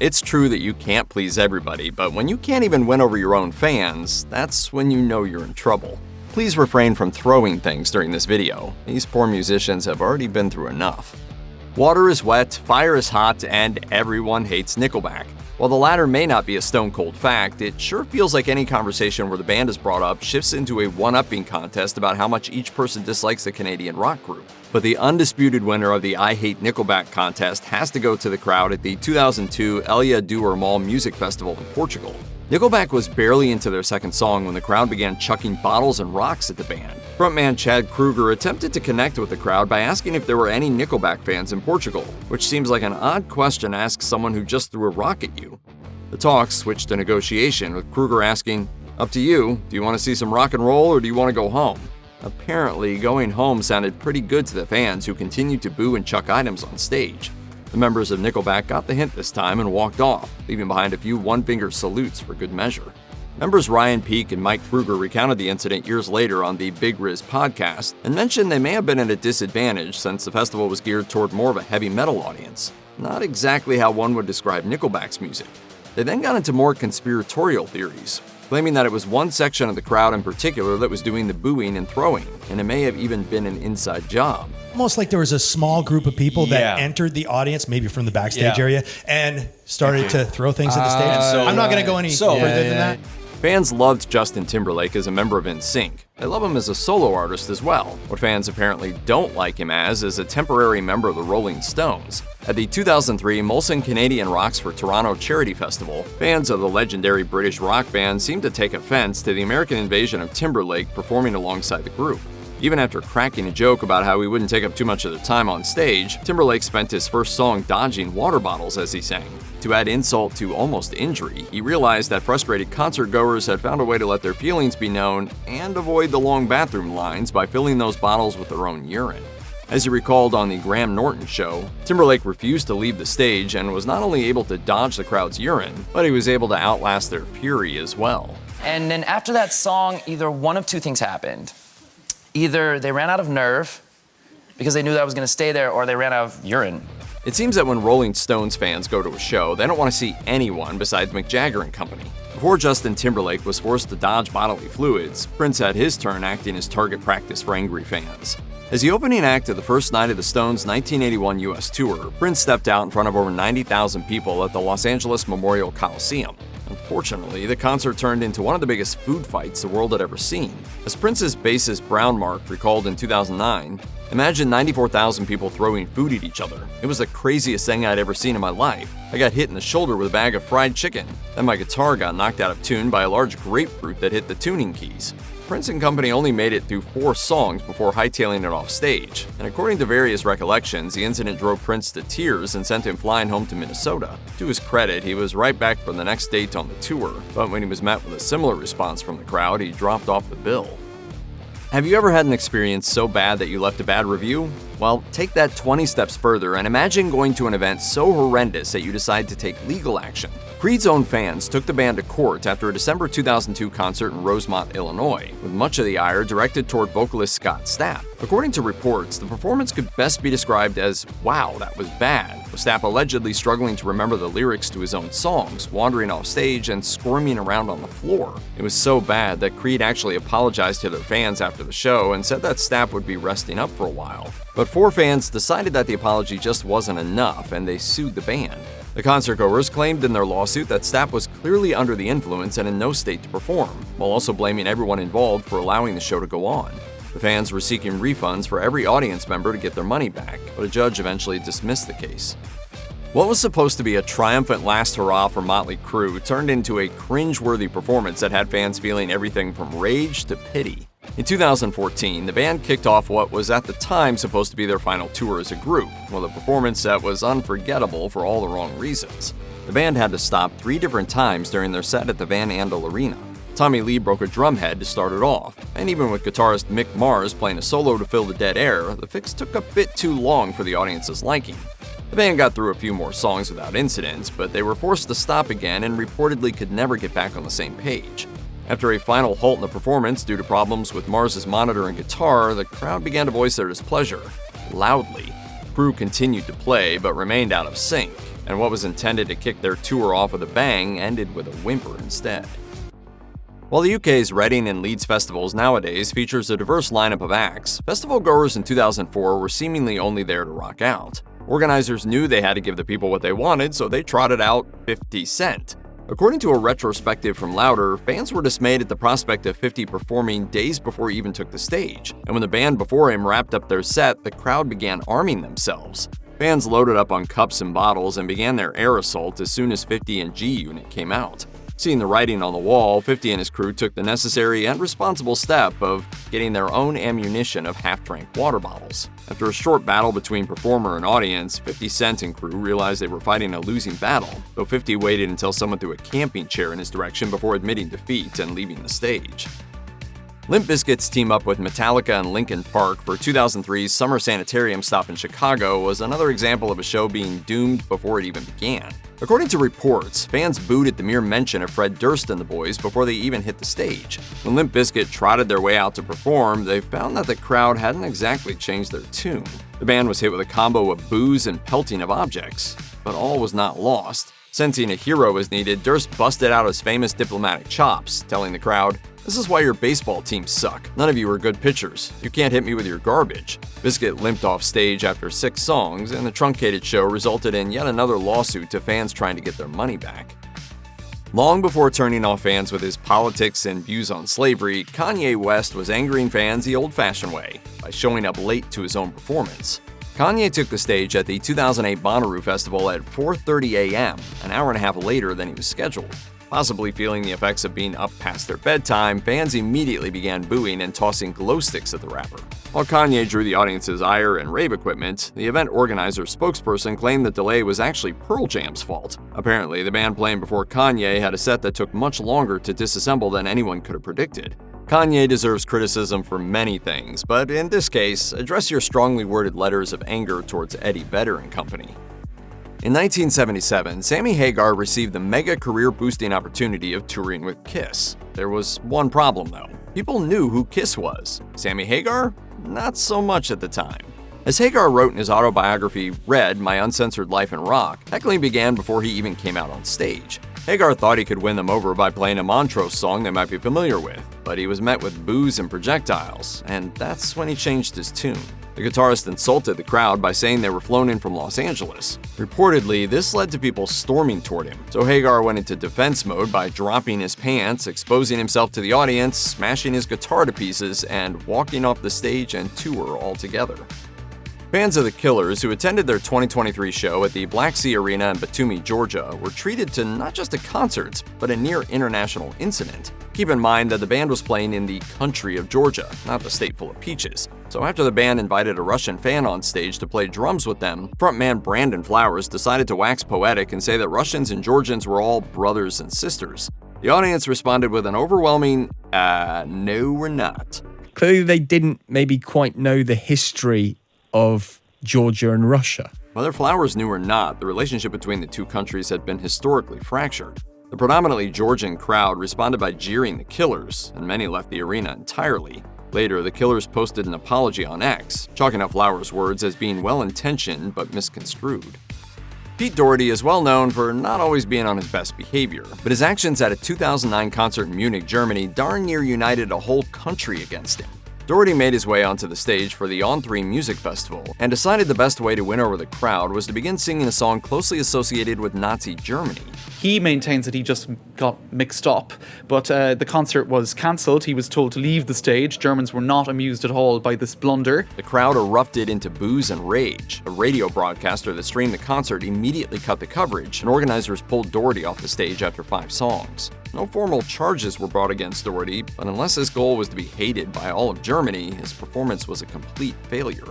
It's true that you can't please everybody, but when you can't even win over your own fans, that's when you know you're in trouble. Please refrain from throwing things during this video. These poor musicians have already been through enough. Water is wet, fire is hot, and everyone hates Nickelback. While the latter may not be a stone-cold fact, it sure feels like any conversation where the band is brought up shifts into a one-upping contest about how much each person dislikes the Canadian rock group. But the undisputed winner of the I Hate Nickelback contest has to go to the crowd at the 2002 Ilha do Normal Music Festival in Portugal. Nickelback was barely into their second song when the crowd began chucking bottles and rocks at the band. Frontman Chad Kroeger attempted to connect with the crowd by asking if there were any Nickelback fans in Portugal, which seems like an odd question to ask someone who just threw a rock at you. The talks switched to negotiation, with Kroeger asking, "Up to you, do you want to see some rock and roll or do you want to go home?" Apparently, going home sounded pretty good to the fans, who continued to boo and chuck items on stage. The members of Nickelback got the hint this time and walked off, leaving behind a few one-finger salutes for good measure. Members Ryan Peake and Mike Kruger recounted the incident years later on the Big Riz podcast and mentioned they may have been at a disadvantage since the festival was geared toward more of a heavy metal audience. Not exactly how one would describe Nickelback's music. They then got into more conspiratorial theories, claiming that it was one section of the crowd in particular that was doing the booing and throwing, and it may have even been an inside job. Almost like there was a small group of people that entered the audience, maybe from the backstage area, and started to throw things at the stage. I'm not going to go any further than that. Fans loved Justin Timberlake as a member of NSYNC. They love him as a solo artist as well. What fans apparently don't like him as is a temporary member of the Rolling Stones. At the 2003 Molson Canadian Rocks for Toronto Charity Festival, fans of the legendary British rock band seemed to take offense to the American invasion of Timberlake performing alongside the group. Even after cracking a joke about how he wouldn't take up too much of their time on stage, Timberlake spent his first song dodging water bottles as he sang. To add insult to almost injury, he realized that frustrated concertgoers had found a way to let their feelings be known and avoid the long bathroom lines by filling those bottles with their own urine. As he recalled on the Graham Norton show, Timberlake refused to leave the stage and was not only able to dodge the crowd's urine, but he was able to outlast their fury as well. And then after that song, either one of two things happened. Either they ran out of nerve because they knew that I was going to stay there, or they ran out of urine. It seems that when Rolling Stones fans go to a show, they don't want to see anyone besides Mick Jagger and company. Before Justin Timberlake was forced to dodge bodily fluids, Prince had his turn acting as target practice for angry fans. As the opening act of the first night of the Stones' 1981 US tour, Prince stepped out in front of over 90,000 people at the Los Angeles Memorial Coliseum. Unfortunately, the concert turned into one of the biggest food fights the world had ever seen. As Prince's bassist Brown Mark recalled in 2009, "Imagine 94,000 people throwing food at each other. It was the craziest thing I'd ever seen in my life. I got hit in the shoulder with a bag of fried chicken. Then my guitar got knocked out of tune by a large grapefruit that hit the tuning keys." Prince and company only made it through 4 songs before hightailing it off stage, and according to various recollections, the incident drove Prince to tears and sent him flying home to Minnesota. To his credit, he was right back for the next date on the tour, but when he was met with a similar response from the crowd, he dropped off the bill. Have you ever had an experience so bad that you left a bad review? Well, take that 20 steps further and imagine going to an event so horrendous that you decide to take legal action. Creed's own fans took the band to court after a December 2002 concert in Rosemont, Illinois, with much of the ire directed toward vocalist Scott Stapp. According to reports, the performance could best be described as, "Wow, that was bad," with Stapp allegedly struggling to remember the lyrics to his own songs, wandering off stage and squirming around on the floor. It was so bad that Creed actually apologized to their fans after the show and said that Stapp would be resting up for a while. But 4 fans decided that the apology just wasn't enough, and they sued the band. The concertgoers claimed in their lawsuit that Stapp was clearly under the influence and in no state to perform, while also blaming everyone involved for allowing the show to go on. The fans were seeking refunds for every audience member to get their money back, but a judge eventually dismissed the case. What was supposed to be a triumphant last hurrah for Mötley Crüe turned into a cringe-worthy performance that had fans feeling everything from rage to pity. In 2014, the band kicked off what was at the time supposed to be their final tour as a group, with a performance that was unforgettable for all the wrong reasons. The band had to stop 3 different times during their set at the Van Andel Arena. Tommy Lee broke a drum head to start it off, and even with guitarist Mick Mars playing a solo to fill the dead air, the fix took a bit too long for the audience's liking. The band got through a few more songs without incidents, but they were forced to stop again and reportedly could never get back on the same page. After a final halt in the performance due to problems with Mars's monitor and guitar, the crowd began to voice their displeasure, loudly. Crüe continued to play, but remained out of sync. and what was intended to kick their tour off with a bang ended with a whimper instead. While the UK's Reading and Leeds festivals nowadays features a diverse lineup of acts, festival goers in 2004 were seemingly only there to rock out. Organizers knew they had to give the people what they wanted, so they trotted out 50 Cent. According to a retrospective from Louder, fans were dismayed at the prospect of 50 performing days before he even took the stage, and when the band before him wrapped up their set, the crowd began arming themselves. Fans loaded up on cups and bottles and began their air assault as soon as 50 and G-Unit came out. Seeing the writing on the wall, 50 and his crew took the necessary and responsible step of getting their own ammunition of half-drank water bottles. After a short battle between performer and audience, 50 Cent and crew realized they were fighting a losing battle, though 50 waited until someone threw a camping chair in his direction before admitting defeat and leaving the stage. Limp Bizkit's team up with Metallica and Linkin Park for 2003's Summer Sanitarium stop in Chicago was another example of a show being doomed before it even began. According to reports, fans booed at the mere mention of Fred Durst and the boys before they even hit the stage. When Limp Bizkit trotted their way out to perform, they found that the crowd hadn't exactly changed their tune. The band was hit with a combo of boos and pelting of objects, but all was not lost. Sensing a hero was needed, Durst busted out his famous diplomatic chops, telling the crowd, "This is why your baseball teams suck. None of you are good pitchers. You can't hit me with your garbage." Bizkit limped off stage after 6 songs, and the truncated show resulted in yet another lawsuit to fans trying to get their money back. Long before turning off fans with his politics and views on slavery, Kanye West was angering fans the old-fashioned way, by showing up late to his own performance. Kanye took the stage at the 2008 Bonnaroo Festival at 4:30 a.m., an hour and a half later than he was scheduled. Possibly feeling the effects of being up past their bedtime, fans immediately began booing and tossing glow sticks at the rapper. While Kanye drew the audience's ire and rave equipment, the event organizer's spokesperson claimed the delay was actually Pearl Jam's fault. Apparently, the band playing before Kanye had a set that took much longer to disassemble than anyone could have predicted. Kanye deserves criticism for many things, but in this case, address your strongly worded letters of anger towards Eddie Vedder and company. In 1977, Sammy Hagar received the mega career-boosting opportunity of touring with Kiss. There was one problem, though. People knew who Kiss was. Sammy Hagar? Not so much at the time. As Hagar wrote in his autobiography, Red, My Uncensored Life in Rock, heckling began before he even came out on stage. Hagar thought he could win them over by playing a Montrose song they might be familiar with, but he was met with boos and projectiles, and that's when he changed his tune. The guitarist insulted the crowd by saying they were flown in from Los Angeles. Reportedly, this led to people storming toward him, so Hagar went into defense mode by dropping his pants, exposing himself to the audience, smashing his guitar to pieces, and walking off the stage and tour altogether. Fans of the Killers who attended their 2023 show at the Black Sea Arena in Batumi, Georgia, were treated to not just a concert, but a near international incident. Keep in mind that the band was playing in the country of Georgia, not the state full of peaches. So after the band invited a Russian fan on stage to play drums with them, frontman Brandon Flowers decided to wax poetic and say that Russians and Georgians were all brothers and sisters. The audience responded with an overwhelming, no we're not. Clearly they didn't maybe quite know the history of Georgia and Russia. Whether Flowers knew or not, the relationship between the two countries had been historically fractured. The predominantly Georgian crowd responded by jeering the Killers, and many left the arena entirely. Later, the Killers posted an apology on X, chalking up Flowers' words as being well-intentioned but misconstrued. Pete Doherty is well known for not always being on his best behavior, but his actions at a 2009 concert in Munich, Germany darn near united a whole country against him. Doherty made his way onto the stage for the On3 Music Festival and decided the best way to win over the crowd was to begin singing a song closely associated with Nazi Germany. He maintains that he just got mixed up, but the concert was cancelled. He was told to leave the stage. Germans were not amused at all by this blunder. The crowd erupted into boos and rage. A radio broadcaster that streamed the concert immediately cut the coverage, and organizers pulled Doherty off the stage after 5 songs. No formal charges were brought against Doherty, but unless his goal was to be hated by all of Germany, his performance was a complete failure.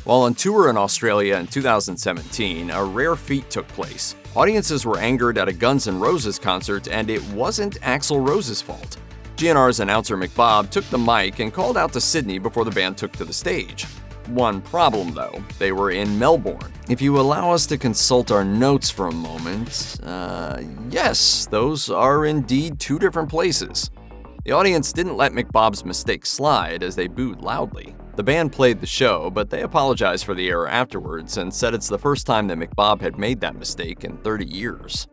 While on tour in Australia in 2017, a rare feat took place. Audiences were angered at a Guns N' Roses concert, and it wasn't Axl Rose's fault. GNR's announcer McBob took the mic and called out to Sydney before the band took to the stage. One problem, though, they were in Melbourne. If you allow us to consult our notes for a moment, yes, those are indeed 2 different places. The audience didn't let McBob's mistake slide as they booed loudly. The band played the show, but they apologized for the error afterwards and said it's the first time that McBob had made that mistake in 30 years.